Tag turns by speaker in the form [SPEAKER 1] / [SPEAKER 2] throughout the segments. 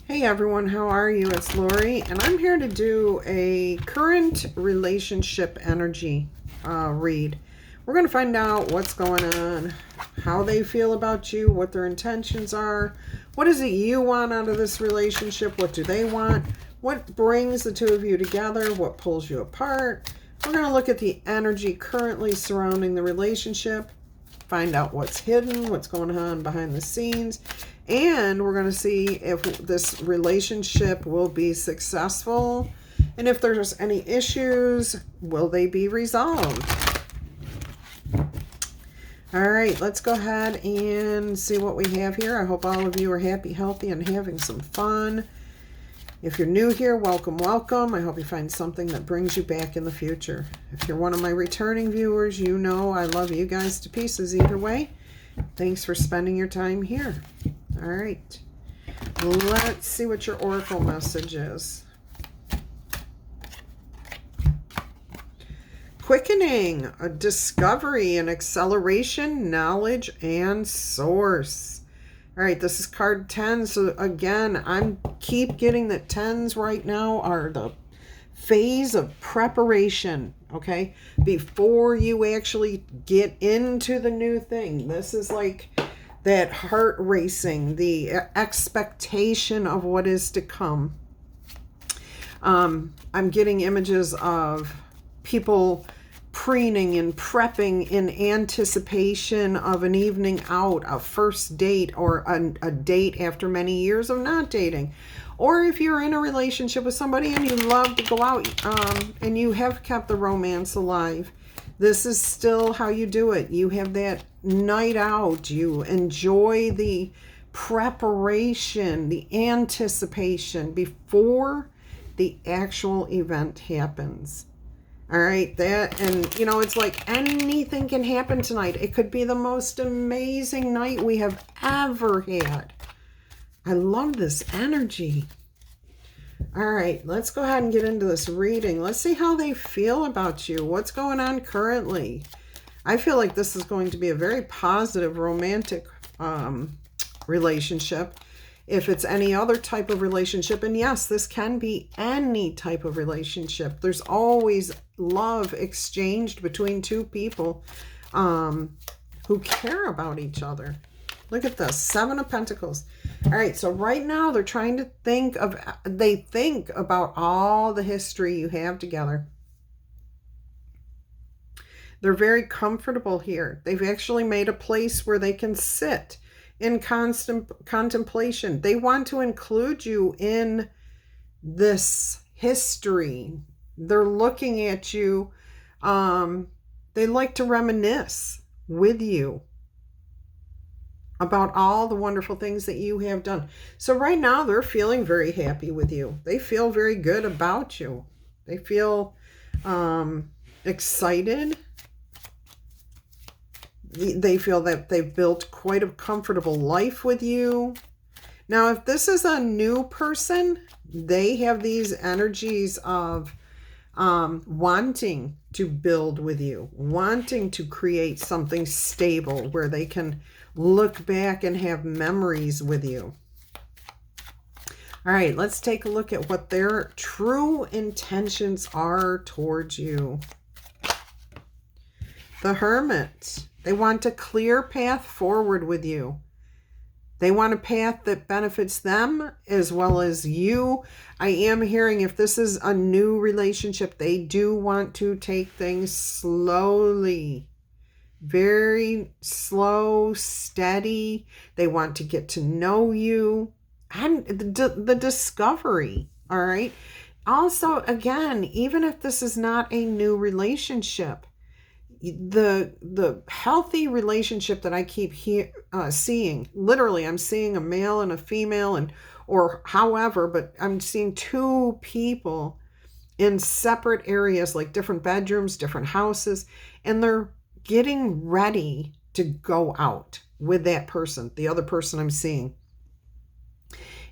[SPEAKER 1] Hey everyone, how are you? It's Lori, and I'm here to do a current relationship energy read. We're going to find out what's going on, how they feel about you, what their intentions are, what is it you want out of this relationship, what do they want, what brings the two of you together, what pulls you apart. We're going to look at the energy currently surrounding the relationship, find out what's hidden, what's going on behind the scenes, and we're going to see if this relationship will be successful, and if there's any issues, will they be resolved? All right, let's go ahead and see what we have here. I hope all of you are happy, healthy, and having some fun. If you're new here, welcome, welcome. I hope you find something that brings you back in the future. If you're one of my returning viewers, you know I love you guys to pieces either way. Thanks for spending your time here. All right, let's see what your oracle message is. Quickening, a discovery, an acceleration, knowledge, and source. All right, this is card 10. So again, I'm keep getting that 10s right now are the phase of preparation, okay? Before you actually get into the new thing. This is like that heart racing, the expectation of what is to come. I'm getting images of people preening and prepping in anticipation of an evening out, a first date, or a date after many years of not dating. Or if you're in a relationship with somebody and you love to go out and you have kept the romance alive, this is still how you do it. You have that night out. You enjoy the preparation, the anticipation before the actual event happens. All right, that, and you know, it's like anything can happen tonight. It could be the most amazing night we have ever had. I love this energy. All right, let's go ahead and get into this reading. Let's see how they feel about you. What's going on currently? I feel like this is going to be a very positive romantic relationship. If it's any other type of relationship, and yes, this can be any type of relationship. There's always love exchanged between two people who care about each other. Look at this, 7 of Pentacles. All right, so right now they're trying to think about all the history you have together. They're very comfortable here. They've actually made a place where they can sit in constant contemplation. They want to include you in this history. They're looking at you. They like to reminisce with you about all the wonderful things that you have done. So right now they're feeling very happy with you. They feel very good about you. They feel excited. They feel that they've built quite a comfortable life with you. Now, if this is a new person, they have these energies of wanting to build with you, wanting to create something stable where they can look back and have memories with you. All right, let's take a look at what their true intentions are towards you. The Hermit. They want a clear path forward with you. They want a path that benefits them as well as you. I am hearing if this is a new relationship, they do want to take things slowly. Very slow, steady. They want to get to know you. And the discovery, all right? Also, again, even if this is not a new relationship, the healthy relationship that I keep seeing, literally I'm seeing a male and a female, and or however, but I'm seeing two people in separate areas, like different bedrooms, different houses, and they're getting ready to go out with that person, the other person I'm seeing.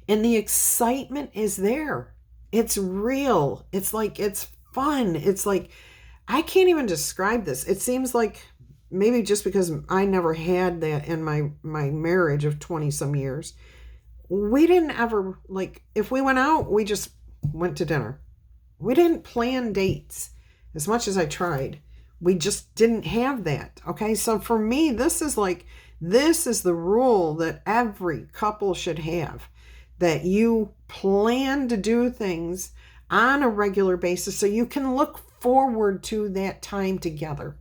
[SPEAKER 1] And the excitement is there. It's real. It's like, it's fun. It's like, I can't even describe this. It seems like maybe just because I never had that in my marriage of 20 some years, we didn't ever, like, if we went out, we just went to dinner. We didn't plan dates as much as I tried. We just didn't have that. Okay. So for me, this is the rule that every couple should have, that you plan to do things on a regular basis so you can look forward to that time together.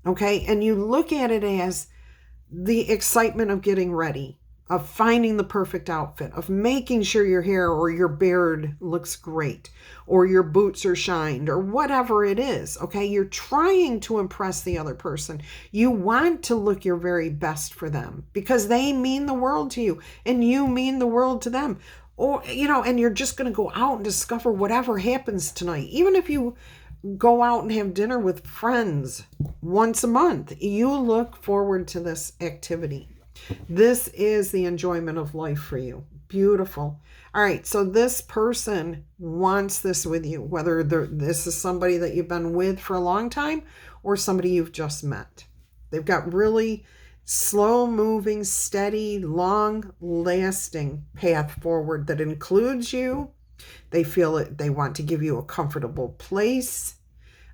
[SPEAKER 1] Okay. And you look at it as the excitement of getting ready, of finding the perfect outfit, of making sure your hair or your beard looks great, or your boots are shined, or whatever it is. Okay. You're trying to impress the other person. You want to look your very best for them because they mean the world to you and you mean the world to them. Or, and you're just going to go out and discover whatever happens tonight. Even if you go out and have dinner with friends once a month, you look forward to this activity. This is the enjoyment of life for you. Beautiful. All right. So this person wants this with you, whether this is somebody that you've been with for a long time or somebody you've just met. They've got really slow moving, steady, long lasting path forward that includes you. They feel it. They want to give you a comfortable place,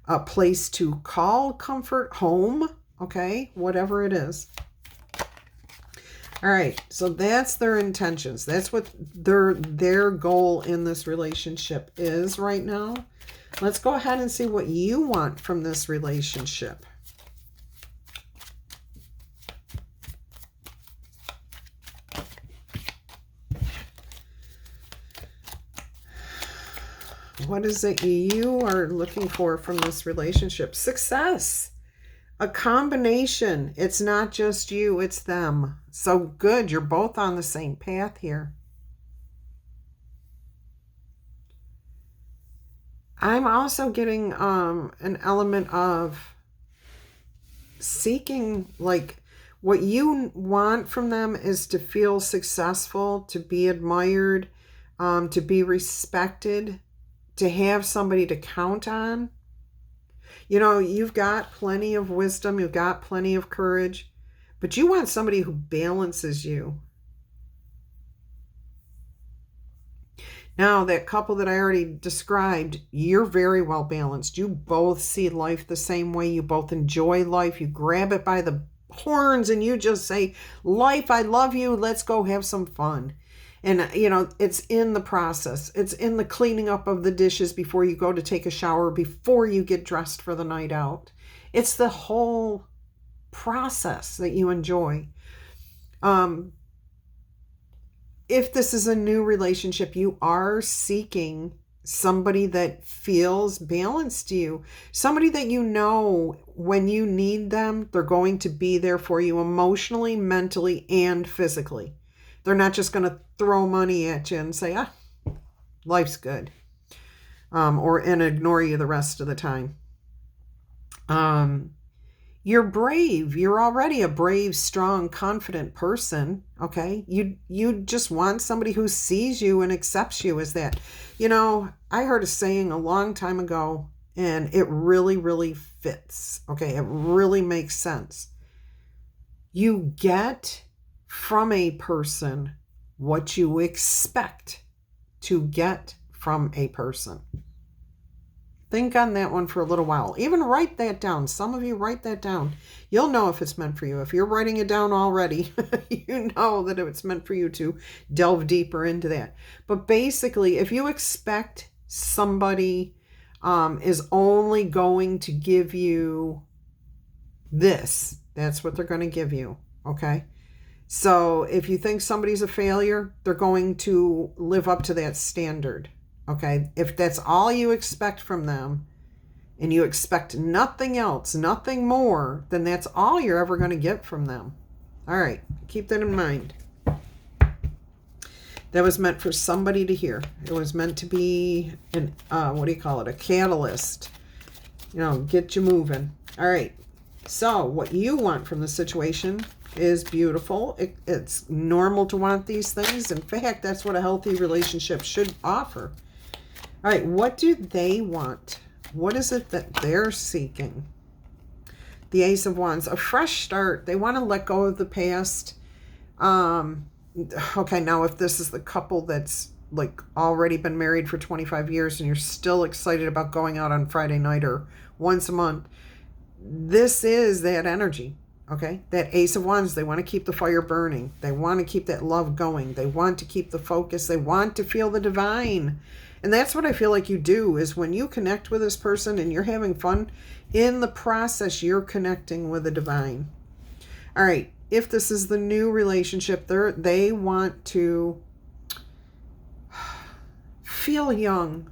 [SPEAKER 1] a place to call comfort, home. Okay. Whatever it is. All right, so that's their intentions. That's what their goal in this relationship is right now. Let's go ahead and see what you want from this relationship. What is it you are looking for from this relationship? Success. A combination. It's not just you, it's them. So good. You're both on the same path here. I'm also getting an element of seeking, like, what you want from them is to feel successful, to be admired, to be respected, to have somebody to count on. You've got plenty of wisdom, you've got plenty of courage, but you want somebody who balances you. Now, that couple that I already described, you're very well balanced. You both see life the same way. You both enjoy life. You grab it by the horns and you just say, life, I love you. Let's go have some fun. And, it's in the process. It's in the cleaning up of the dishes before you go to take a shower, before you get dressed for the night out. It's the whole process that you enjoy. If this is a new relationship, you are seeking somebody that feels balanced to you. Somebody that when you need them, they're going to be there for you emotionally, mentally, and physically. They're not just going to throw money at you and say, life's good. And ignore you the rest of the time. You're brave. You're already a brave, strong, confident person. Okay. You just want somebody who sees you and accepts you as that. I heard a saying a long time ago, and it really, really fits. Okay. It really makes sense. You get from a person what you expect to get from a person. Think on that one for a little while. Even write that down. Some of you write that down. You'll know if it's meant for you. If you're writing it down already, you know that it's meant for you to delve deeper into that. But basically, if you expect somebody is only going to give you this, that's what they're going to give you. Okay? So if you think somebody's a failure, they're going to live up to that standard. Okay. If that's all you expect from them and you expect nothing else, nothing more, then that's all you're ever going to get from them. All right. Keep that in mind. That was meant for somebody to hear. It was meant to be a catalyst. Get you moving. All right. So what you want from the situation is beautiful. It's normal to want these things. In fact, that's what a healthy relationship should offer. All right, what do they want? What is it that they're seeking? The Ace of Wands, a fresh start. They want to let go of the past. okay, now if this is the couple that's like already been married for 25 years and you're still excited about going out on Friday night or once a month, this is that energy. Okay, that Ace of Wands, they want to keep the fire burning. They want to keep that love going. They want to keep the focus. They want to feel the divine. And that's what I feel like you do, is when you connect with this person and you're having fun, in the process, you're connecting with the divine. All right, if this is the new relationship, they want to feel young.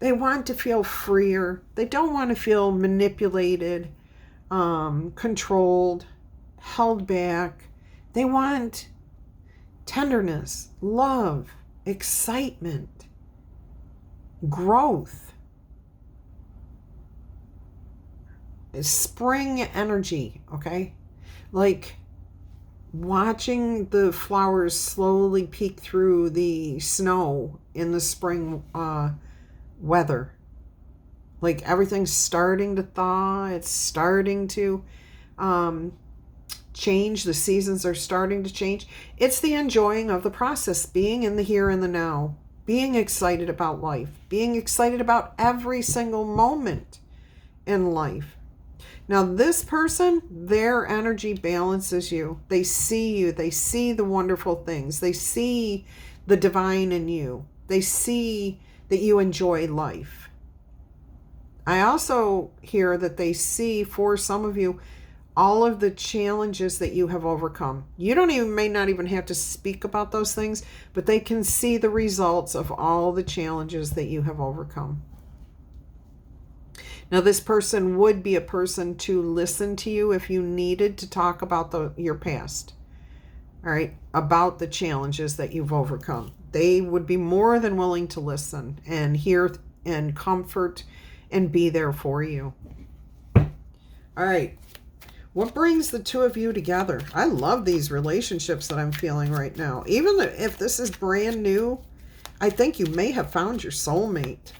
[SPEAKER 1] They want to feel freer. They don't want to feel manipulated, controlled, held back. They want tenderness, love, excitement, growth, spring energy, okay? Like watching the flowers slowly peek through the snow in the spring weather. Like everything's starting to thaw. It's starting to change. The seasons are starting to change. It's the enjoying of the process, being in the here and the now, being excited about life, being excited about every single moment in life. Now, this person, their energy balances you. They see you. They see the wonderful things. They see the divine in you. They see that you enjoy life. I also hear that they see, for some of you, all of the challenges that you have overcome. You may not even have to speak about those things, but they can see the results of all the challenges that you have overcome. Now, this person would be a person to listen to you if you needed to talk about your past, all right, about the challenges that you've overcome. They would be more than willing to listen and hear and comfort and be there for you. All right. What brings the two of you together? I love these relationships that I'm feeling right now. Even if this is brand new, I think you may have found your soulmate.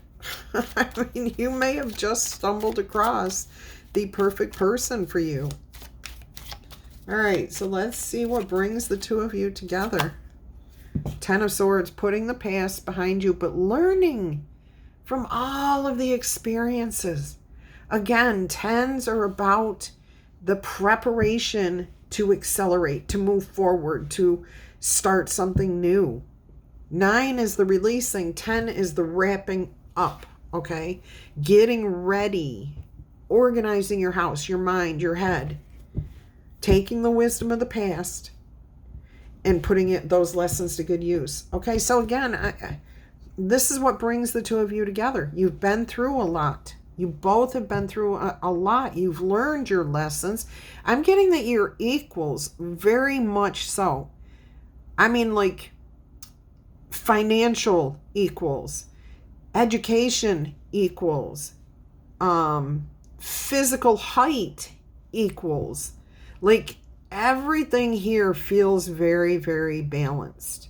[SPEAKER 1] I mean, you may have just stumbled across the perfect person for you. All right, so let's see what brings the two of you together. Ten of Swords, putting the past behind you, but learning from all of the experiences. Again, tens are about the preparation to accelerate, to move forward, to start something new. 9 is the releasing. 10 is the wrapping up, okay? Getting ready, organizing your house, your mind, your head, taking the wisdom of the past and putting those lessons to good use. Okay, so again, this is what brings the two of you together. You've been through a lot. You both have been through a lot. You've learned your lessons. I'm getting that you're equals, very much so. I mean, like financial equals, education equals, physical height equals. Like everything here feels very, very balanced.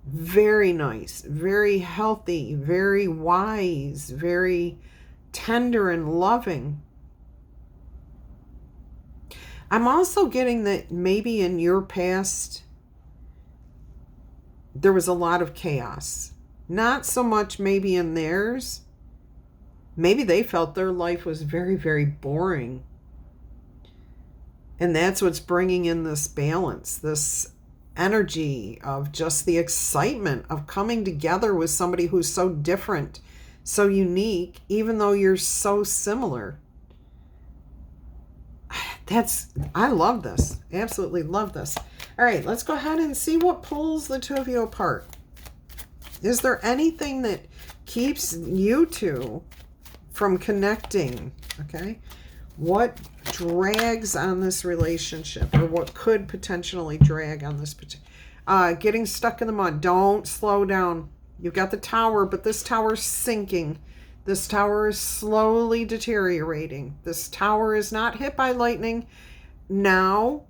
[SPEAKER 1] Very nice, very healthy, very wise, very tender and loving. I'm also getting that maybe in your past, there was a lot of chaos. Not so much maybe in theirs. Maybe they felt their life was very, very boring. And that's what's bringing in this balance, this energy of just the excitement of coming together with somebody who's so different, so unique, even though you're so similar. I love this. Absolutely love this. All right, let's go ahead and see what pulls the two of you apart. Is there anything that keeps you two from connecting? Okay. What drags on this relationship, or what could potentially drag on this getting stuck in the mud? Don't slow down. You've got the tower, but this tower's sinking. This tower is slowly deteriorating. This tower is not hit by lightning. Now,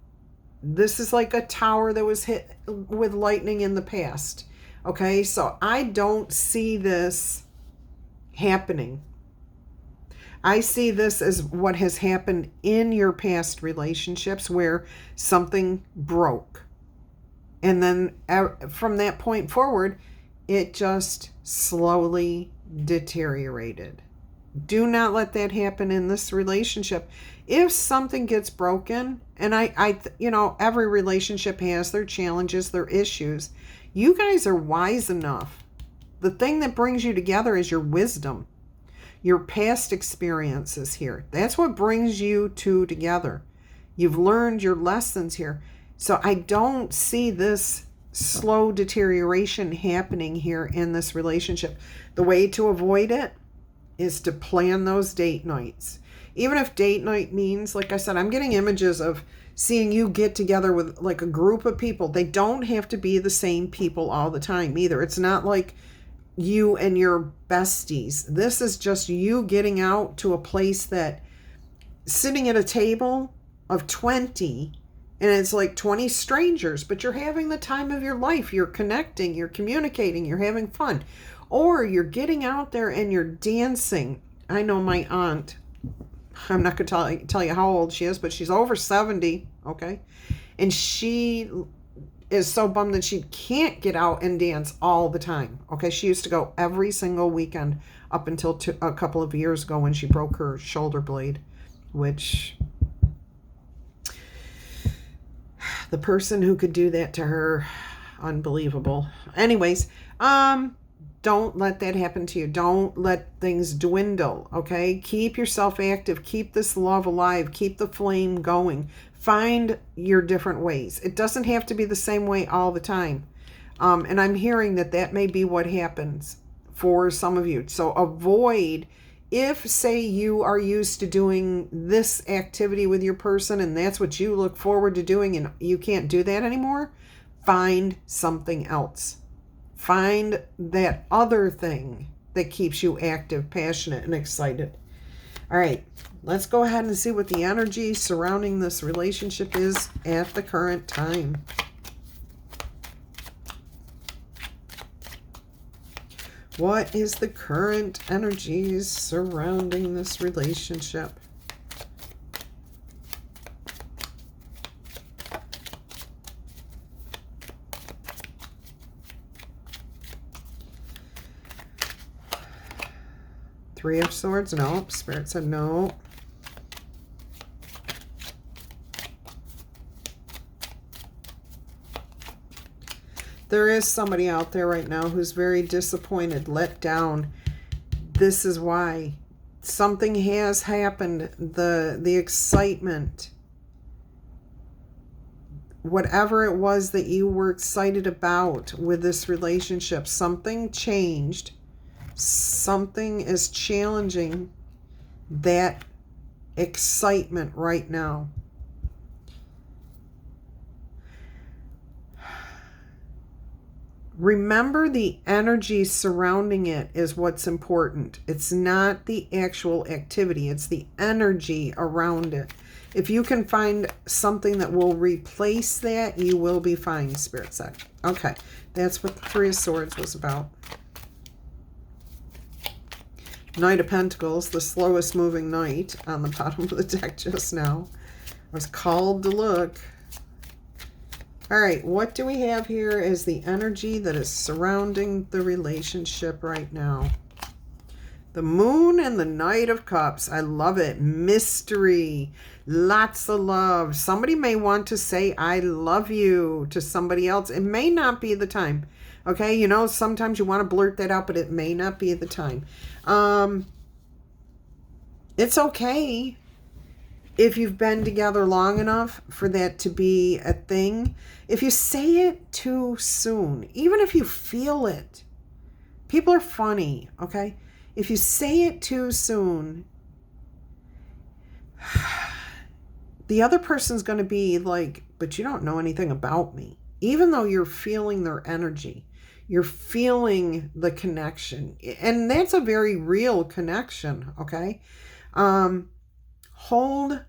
[SPEAKER 1] this is like a tower that was hit with lightning in the past. Okay, so I don't see this happening. I see this as what has happened in your past relationships where something broke. And then from that point forward, it just slowly deteriorated. Do not let that happen in this relationship. If something gets broken, and every relationship has their challenges, their issues. You guys are wise enough. The thing that brings you together is your wisdom, your past experiences here. That's what brings you two together. You've learned your lessons here. So I don't see this slow deterioration happening here in this relationship. The way to avoid it is to plan those date nights. Even if date night means, like I said, I'm getting images of seeing you get together with like a group of people. They don't have to be the same people all the time either. It's not like you and your besties. This is just you getting out to a place that sitting at a table of 20, and it's like 20 strangers, but you're having the time of your life. You're connecting, you're communicating, you're having fun. Or you're getting out there and you're dancing. I know my aunt, I'm not going to tell you how old she is, but she's over 70, okay? And she is so bummed that she can't get out and dance all the time, okay? She used to go every single weekend up until a couple of years ago when she broke her shoulder blade, which the person who could do that to her, unbelievable. Anyways, don't let that happen to you. Don't let things dwindle, okay? Keep yourself active. Keep this love alive. Keep the flame going. Find your different ways. It doesn't have to be the same way all the time. And I'm hearing that may be what happens for some of you. So avoid, if, say, you are used to doing this activity with your person and that's what you look forward to doing and you can't do that anymore, find something else. Find that other thing that keeps you active, passionate, and excited. All right, let's go ahead and see what the energy surrounding this relationship is at the current time. What is the current energies surrounding this relationship? Three of Swords, no. Spirit said no. There is somebody out there right now who's very disappointed, let down. This is why. Something has happened. The excitement, whatever it was that you were excited about with this relationship, something changed. Something is challenging that excitement right now. Remember, the energy surrounding it is what's important. It's not the actual activity. It's the energy around it. If you can find something that will replace that, you will be fine, Spirit said. Okay, that's what the Three of Swords was about. Knight of Pentacles, the slowest moving knight on the bottom of the deck just now. I was called to look. All right, what do we have here is the energy that is surrounding the relationship right now. The Moon and the Knight of Cups. I love it. Mystery. Lots of love. Somebody may want to say, I love you to somebody else. It may not be the time. Okay, you know, sometimes you want to blurt that out, but it may not be the time. It's okay if you've been together long enough for that to be a thing. If you say it too soon, even if you feel it, people are funny, okay? If you say it too soon, the other person's going to be like, but you don't know anything about me. Even though you're feeling their energy, you're feeling the connection. And that's a very real connection, okay? Hold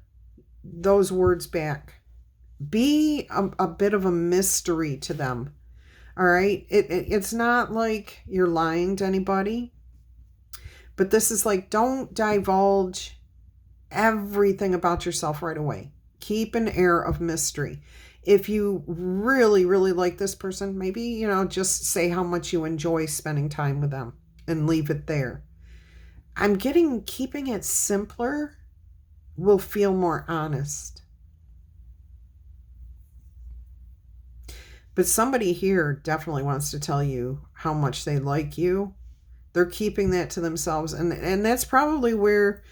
[SPEAKER 1] those words back. Be a bit of a mystery to them, all right? It's not like you're lying to anybody, but this is like, don't divulge everything about yourself right away. Keep an air of mystery. If you really, really like this person, maybe, you know, just say how much you enjoy spending time with them and leave it there. I'm getting keeping it simpler will feel more honest. But somebody here definitely wants to tell you how much they like you. They're keeping that to themselves. And that's probably where,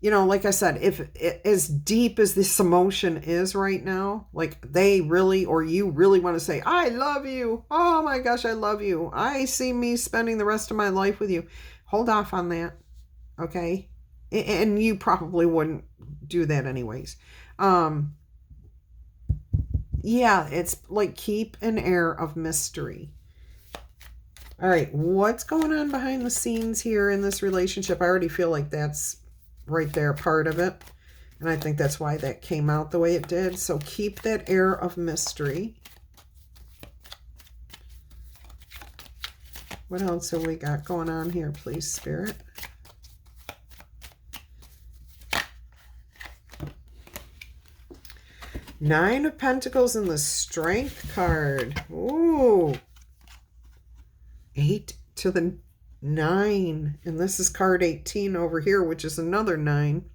[SPEAKER 1] you know, like I said, if as deep as this emotion is right now, like they really, or you really want to say, I love you. Oh my gosh, I love you. I see me spending the rest of my life with you. Hold off on that. Okay. And you probably wouldn't do that anyways. Yeah, it's like keep an air of mystery. All right, what's going on behind the scenes here in this relationship? I already feel like that's right there, part of it. And I think that's why that came out the way it did. So keep that air of mystery. What else have we got going on here, please, Spirit? Nine of Pentacles and the Strength card. Ooh. 8 to the 9. And this is card 18 over here, which is another 9.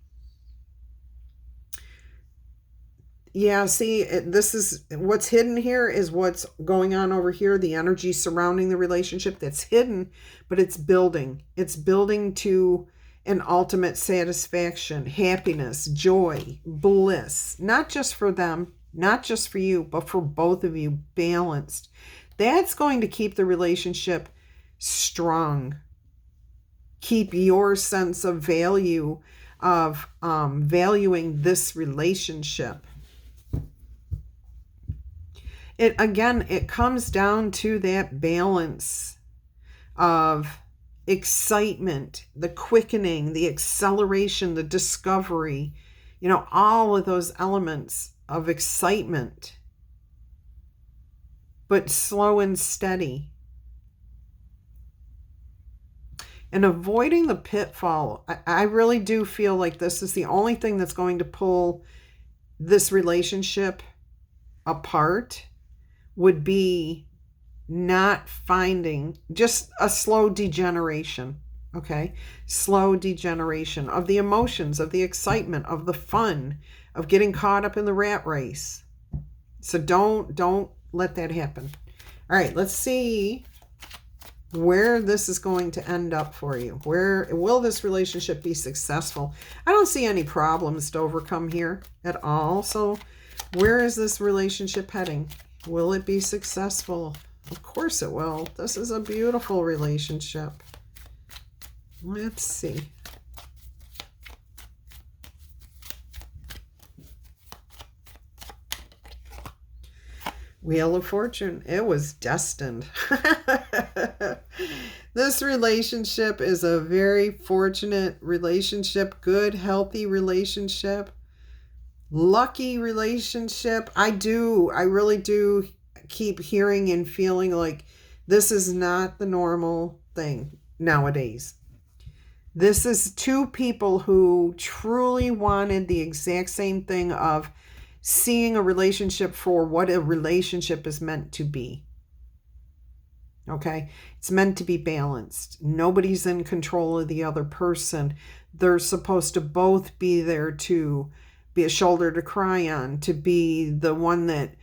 [SPEAKER 1] Yeah, see, this is what's hidden here is what's going on over here. The energy surrounding the relationship that's hidden, but it's building. It's building to an ultimate satisfaction, happiness, joy, bliss, not just for them, not just for you, but for both of you, balanced. That's going to keep the relationship strong. Keep your sense of value, of valuing this relationship. It comes down to that balance of excitement, the quickening, the acceleration, the discovery, you know, all of those elements of excitement, but slow and steady. And avoiding the pitfall. I really do feel like this is the only thing that's going to pull this relationship apart would be not finding, just a slow degeneration, okay? Slow degeneration of the emotions, of the excitement, of the fun, of getting caught up in the rat race. So don't let that happen. All right, let's see where this is going to end up for you. Where will this relationship be successful? I don't see any problems to overcome here at all. So where is this relationship heading? Will it be successful? Of course it will. This is a beautiful relationship. Let's see. Wheel of Fortune. It was destined. This relationship is a very fortunate relationship, good, healthy relationship, lucky relationship. I really do keep hearing and feeling like this is not the normal thing nowadays. This is two people who truly wanted the exact same thing of seeing a relationship for what a relationship is meant to be. Okay? It's meant to be balanced. Nobody's in control of the other person. They're supposed to both be there to be a shoulder to cry on, to be the one that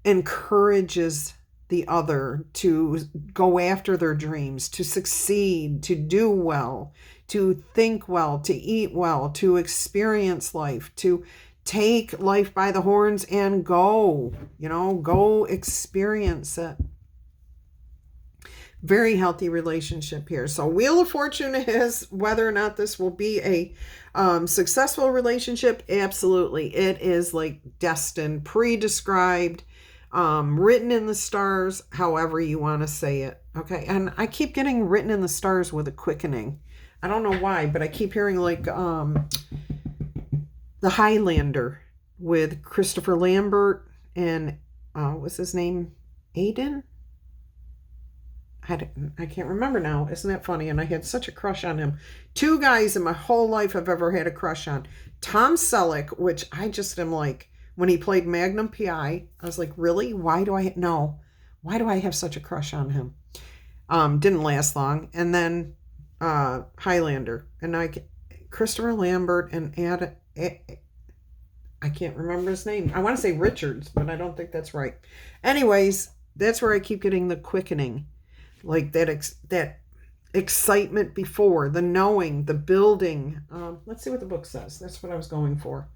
[SPEAKER 1] encourages the other to go after their dreams, to succeed, to do well, to think well, to eat well, to experience life, to take life by the horns and go, go experience it. Very healthy relationship here. So Wheel of Fortune is whether or not this will be a successful relationship. Absolutely. It is like destined, pre-described, written in the stars, however you want to say it. Okay. And I keep getting written in the stars with a quickening. I don't know why, but I keep hearing like The Highlander with Christopher Lambert and what's his name? Aiden? I can't remember now. Isn't that funny? And I had such a crush on him. Two guys in my whole life I've ever had a crush on. Tom Selleck, which I just am like, when he played Magnum PI. I was like, really? Why do I have such a crush on him? Didn't last long. And then Highlander. And Christopher Lambert and I can't remember his name. I want to say Richards, but I don't think that's right. Anyways, that's where I keep getting the quickening. Like that excitement before, the knowing, the building. Let's see what the book says. That's what I was going for.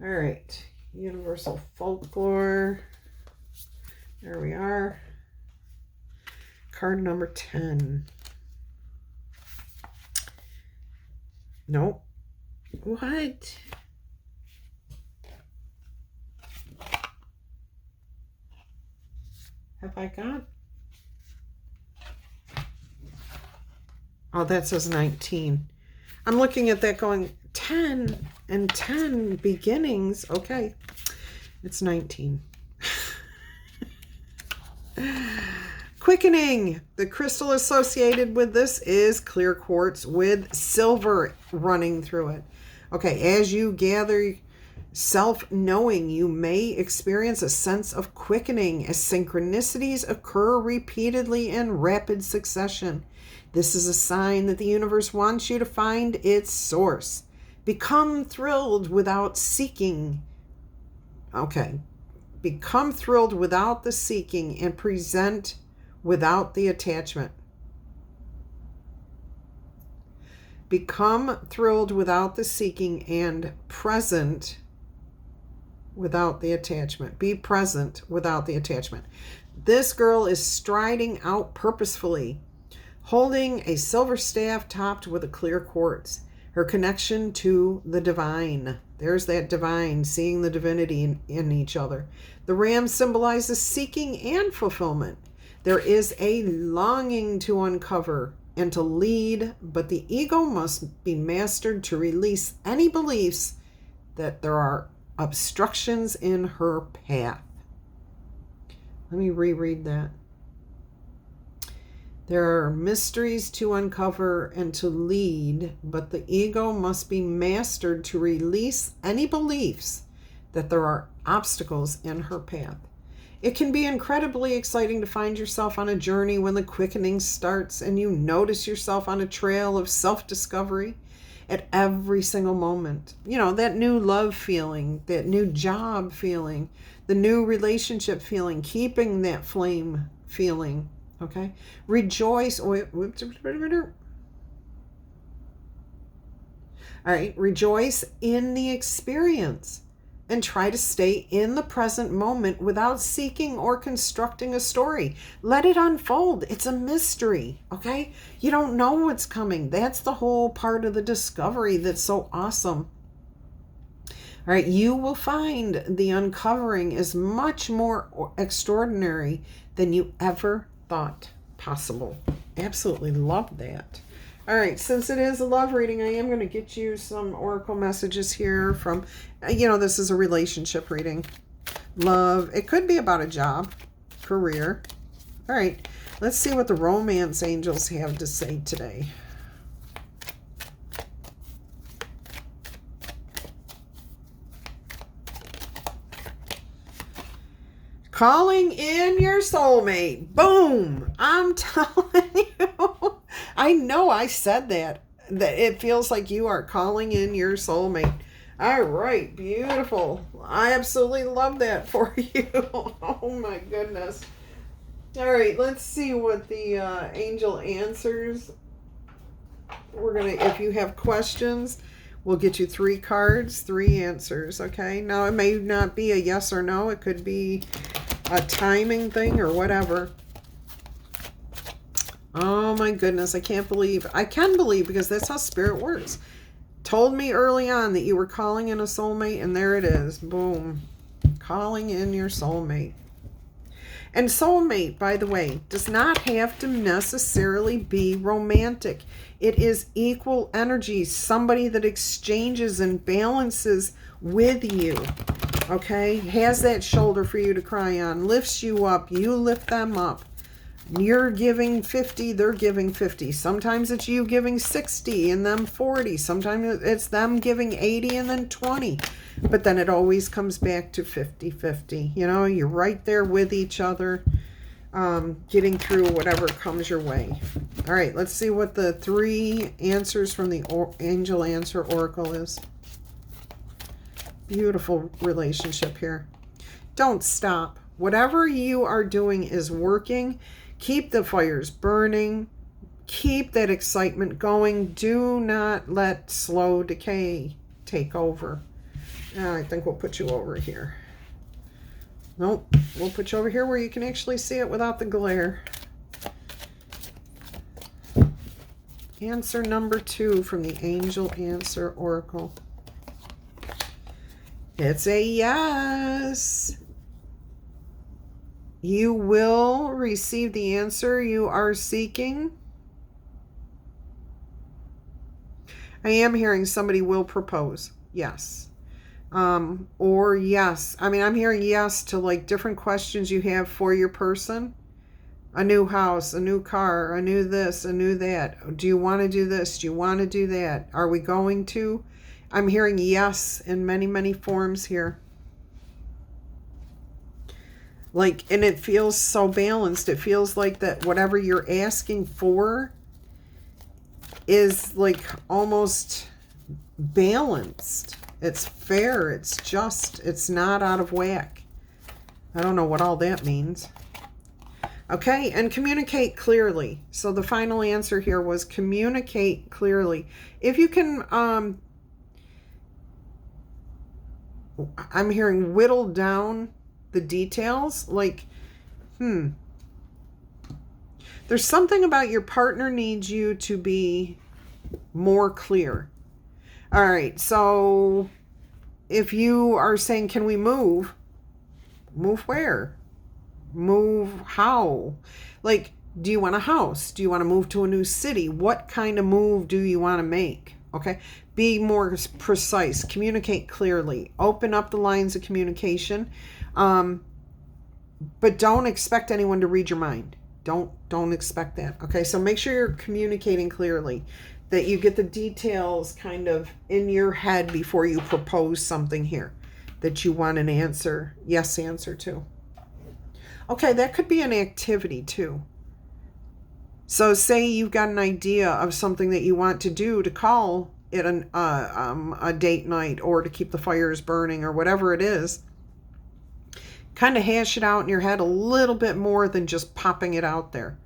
[SPEAKER 1] All right. Universal Folklore. There we are. Card number 10. Nope. What? Have I got? Oh, that says 19. I'm looking at that going 10 and 10 beginnings. Okay. It's 19. Quickening. The crystal associated with this is clear quartz with silver running through it. Okay, as you gather self-knowing, you may experience a sense of quickening as synchronicities occur repeatedly in rapid succession. This is a sign that the universe wants you to find its source. Become thrilled without seeking. Okay. Become thrilled without the seeking and present without the attachment. Become thrilled without the seeking and present without the attachment. Be present without the attachment. This girl is striding out purposefully, holding a silver staff topped with a clear quartz. Her connection to the divine. There's that divine, seeing the divinity in each other. The ram symbolizes seeking and fulfillment. There is a longing to uncover and to lead, but the ego must be mastered to release any beliefs that there are obstructions in her path. Let me reread that. There are mysteries to uncover and to lead, but the ego must be mastered to release any beliefs that there are obstacles in her path. It can be incredibly exciting to find yourself on a journey when the quickening starts and you notice yourself on a trail of self-discovery at every single moment. You know, that new love feeling, that new job feeling, the new relationship feeling, keeping that flame feeling. Okay? Rejoice. All right. Rejoice in the experience and try to stay in the present moment without seeking or constructing a story. Let it unfold. It's a mystery. Okay? You don't know what's coming. That's the whole part of the discovery that's so awesome. All right. You will find the uncovering is much more extraordinary than you ever thought possible. Absolutely love that. All right, since it is a love reading, I am going to get you some oracle messages here from, this is a relationship reading. Love. It could be about a job, career. All right, let's see what the romance angels have to say today. Calling in your soulmate. Boom. I'm telling you. I know I said that it feels like you are calling in your soulmate. All right. Beautiful. I absolutely love that for you. Oh my goodness. All right. Let's see what the angel answers. If you have questions, we'll get you 3 cards, 3 answers. Okay. Now it may not be a yes or no. It could be a timing thing or whatever. Oh my goodness, I can believe because that's how spirit works. Told me early on that you were calling in a soulmate, and there it is. Boom. Calling in your soulmate. And soulmate, by the way, does not have to necessarily be romantic. It is equal energy, somebody that exchanges and balances with you. Okay, has that shoulder for you to cry on, lifts you up, you lift them up. You're giving 50, they're giving 50. Sometimes it's you giving 60 and them 40. Sometimes it's them giving 80 and then 20. But then it always comes back to 50-50. You know, you're right there with each other, getting through whatever comes your way. All right, let's see what the 3 answers from the Angel Answer Oracle is. Beautiful relationship here. Don't stop. Whatever you are doing is working. Keep the fires burning. Keep that excitement going. Do not let slow decay take over. I think we'll put you over here. Nope, we'll put you over here where you can actually see it without the glare. Answer number 2 from the Angel Answer Oracle. It's a yes. You will receive the answer you are seeking. I am hearing somebody will propose. Yes. Or yes. I mean, I'm hearing yes to like different questions you have for your person. A new house, a new car, a new this, a new that. Do you want to do this? Do you want to do that? Are we going to? I'm hearing yes in many, many forms here. Like, and it feels so balanced. It feels like that whatever you're asking for is like almost balanced. It's fair. It's just. It's not out of whack. I don't know what all that means. Okay, and communicate clearly. So the final answer here was communicate clearly. If you can, I'm hearing whittle down the details. Like, there's something about your partner needs you to be more clear. All right, so if you are saying, can we move? Move where? Move how? Like, do you want a house? Do you want to move to a new city? What kind of move do you want to make? Okay, be more precise. Communicate clearly. Open up the lines of communication. But don't expect anyone to read your mind. Don't expect that. Okay, so make sure you're communicating clearly, that you get the details kind of in your head before you propose something here that you want an answer, yes answer to. Okay, that could be an activity too. So say you've got an idea of something that you want to do, to call it a date night, or to keep the fires burning, or whatever it is. Kind of hash it out in your head a little bit more than just popping it out there.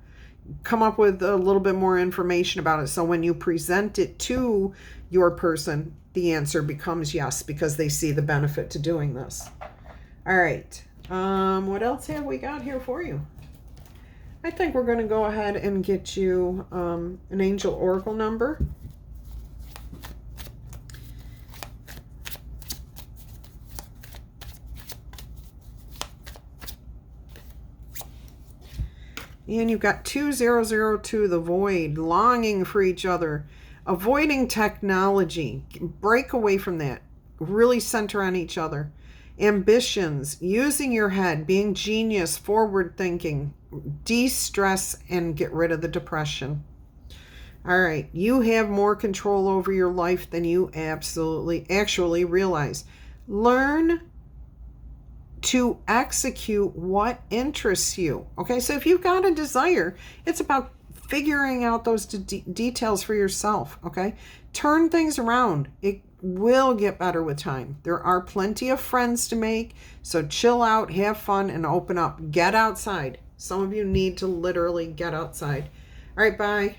[SPEAKER 1] Come up with a little bit more information about it, so when you present it to your person, the answer becomes yes, because they see the benefit to doing this. All right. What else have we got here for you? I think we're going to go ahead and get you an Angel Oracle number. And you've got 2002, the void, longing for each other, avoiding technology, break away from that, really center on each other. Ambitions, using your head, being genius, forward thinking, de-stress, and get rid of the depression. All right, you have more control over your life than you actually realize. Learn to execute what interests you. Okay, so if you've got a desire, it's about figuring out those details for yourself. Okay, turn things around. It will get better with time. There are plenty of friends to make, so chill out, have fun, and open up. Get outside. Some of you need to literally get outside. All right, bye.